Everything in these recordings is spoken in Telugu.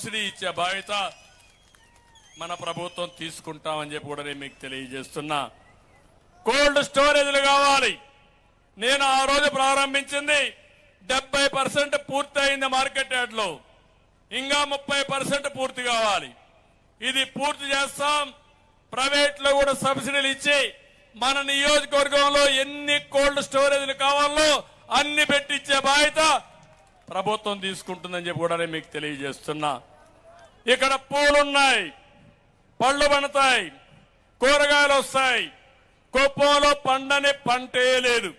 సబ్సిడీ ఇచ్చే బాధ్యత మన ప్రభుత్వం తీసుకుంటామని చెప్పి కూడా నేను మీకు తెలియజేస్తున్నా. కోల్డ్ స్టోరేజ్లు కావాలి. నేను ఆ రోజు ప్రారంభించింది 70% పూర్తి అయింది మార్కెట్ యార్డ్లో, ఇంకా 30% పూర్తి కావాలి. ఇది పూర్తి చేస్తాం. ప్రైవేట్ లో కూడా సబ్సిడీలు ఇచ్చి మన నియోజకవర్గంలో ఎన్ని కోల్డ్ స్టోరేజ్లు కావాలో అన్ని పెట్టించే బాధ్యత ప్రభుత్వం తీసుకుంటుందని చెప్పి కూడా నేను మీకు తెలియజేస్తున్నా. ఇక్కడ పూలున్నాయి, పళ్ళు పండుతాయి, కూరగాయలు వస్తాయి. కుప్పంలో పండని పంటే లేదు.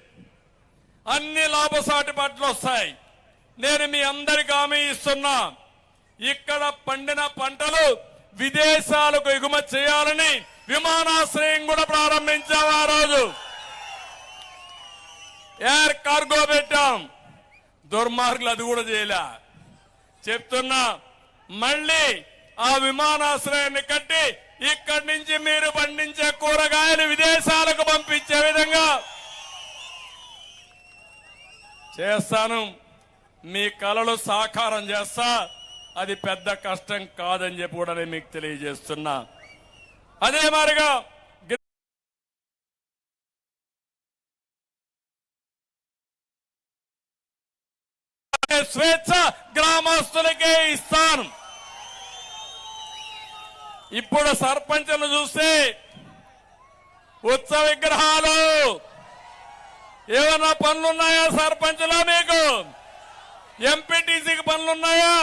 అన్ని లాభసాటి పంటలు వస్తాయి. నేను మీ అందరికి హామీ ఇస్తున్నా, ఇక్కడ పండిన పంటలు విదేశాలకు ఎగుమతి చేయాలని విమానాశ్రయం కూడా ప్రారంభించాం. ఆ రోజు ఎయిర్ కార్గో పెట్టాం. దుర్మార్గులు అది కూడా చేయలే. చెప్తున్నా, మళ్ళీ ఆ విమానాశ్రయాన్ని కట్టి ఇక్కడి నుంచి మీరు పండించే కూరగాయలు విదేశాలకు పంపించే విధంగా చేస్తాను. మీ కలలు సాకారం చేస్తా. అది పెద్ద కష్టం కాదని చెప్పి కూడా నేను మీకు తెలియజేస్తున్నా. అదే మాదిరిగా స్వేచ్ఛ గ్రామస్తులకే ఇస్తాను. ఇప్పుడు సర్పంచులు చూస్తే ఉత్సవ విగ్రహాలు ఏమన్నా పనులున్నాయా? సర్పంచులా మీకు? ఎంపీటీసీకి పనులున్నాయా?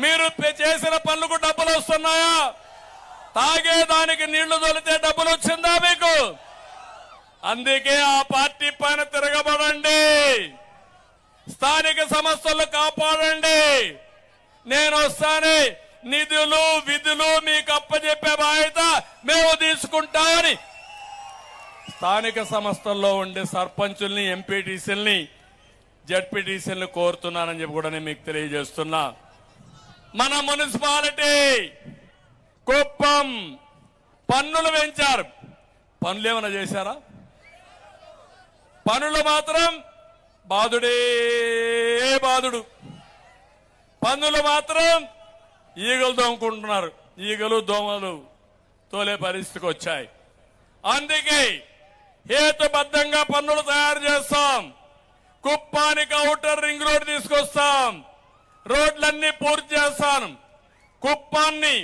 మీరు చేసిన పనులకు డబ్బులు వస్తున్నాయా? తాగేదానికి నీళ్లు తొలితే డబ్బులు వచ్చిందా మీకు? అందుకే ఆ పార్టీ పైన తిరగబడండి, స్థానిక సంస్థలు కాపాడండి. నేను వస్తానే నిధులు విధులు మీకు అప్పచెప్పే బాధ్యత మేము తీసుకుంటామని స్థానిక సంస్థల్లో ఉండే సర్పంచుల్ని, ఎంపీటీసీల్ని, జడ్పీటీసీల్ని కోరుతున్నానని చెప్పి కూడా నేను మీకు తెలియజేస్తున్నా. మన మున్సిపాలిటీ కుప్పం పన్నులు పెంచారు. పనులు ఏమైనా చేశారా? పనులు మాత్రం బాధుడే బాధుడు. పన్నులు మాత్రం ఈగలు దోముకుంటున్నారు. ఈగలు దోమలు తోలే పరిస్థితికి వచ్చాయి. అందుకే హేతుబద్ధంగా పన్నులు తయారు చేస్తాం. కుప్పానికి ఔటర్ రింగ్ రోడ్ తీసుకొస్తాం. రోడ్లన్నీ పూర్తి చేస్తాను. కుప్పాన్ని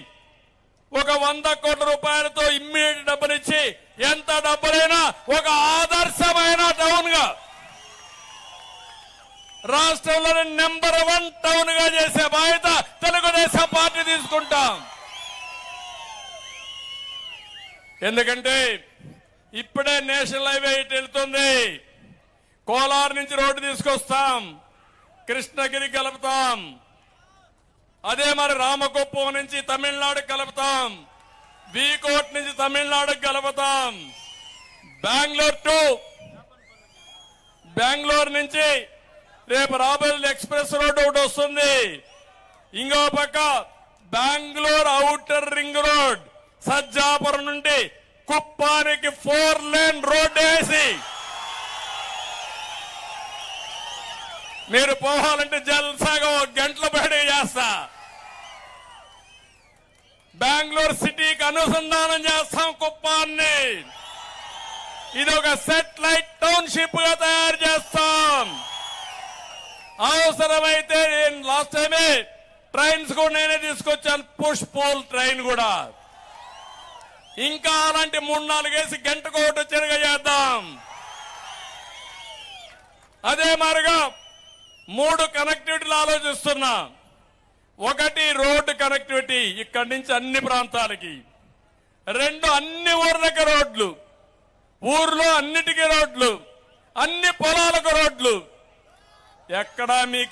ఒక 100 కోట్ల రూపాయలతో ఇమ్మీడియట్ డబ్బులిచ్చి ఎంత డబ్బులైనా ఒక ఆదర్శమైన టౌన్ గా, రాష్ట్రంలోని నెంబర్ 1 టౌన్ గా చేసే బాధ్యత తెలుగుదేశం పార్టీ తీసుకుంటాం. ఎందుకంటే ఇప్పుడే నేషనల్ హైవే ఇటు వెళ్తుంది. కోలార్ నుంచి రోడ్డు తీసుకొస్తాం, కృష్ణగిరి కలుపుతాం. అదే మరి రామకుప్పం నుంచి తమిళనాడు కలుపుతాం, వీకోట్ నుంచి తమిళనాడుకు కలుపుతాం. బెంగళూరు నుంచి రేపు రాబోయే ఎక్స్ప్రెస్ రోడ్ ఒకటి వస్తుంది. ఇంకో పక్క Bengaluru outer ring road Sajjapuram నుండి కుప్పానికి 4 లేన్ రోడ్ వేసి మీరు పోవాలంటే జల్సాగా 1 గంటల బయట చేస్తా. బెంగళూరు సిటీకి అనుసంధానం చేస్తాం కుప్పాన్ని. ఇది ఒక సెటిలైట్ టౌన్షిప్ గా తయారు చేస్తాం. అవసరమైతే లాస్ట్ టైమే ట్రైన్స్ కూడా నేనే తీసుకొచ్చాను, పుష్ పోల్ ట్రైన్ కూడా. ఇంకా అలాంటి 3-4 వేసి గంటకు ఒకటి వచ్చేట్టుగా చేద్దాం. అదే మాదిరిగా 3 కనెక్టివిటీలు ఆలోచిస్తున్నా. 1 రోడ్డు కనెక్టివిటీ ఇక్కడి నుంచి అన్ని ప్రాంతాలకి. 2 అన్ని ఊర్లకు రోడ్లు, ఊర్లో అన్నిటికీ రోడ్లు, అన్ని పొలాలకు రోడ్లు. ఎక్కడా మీకు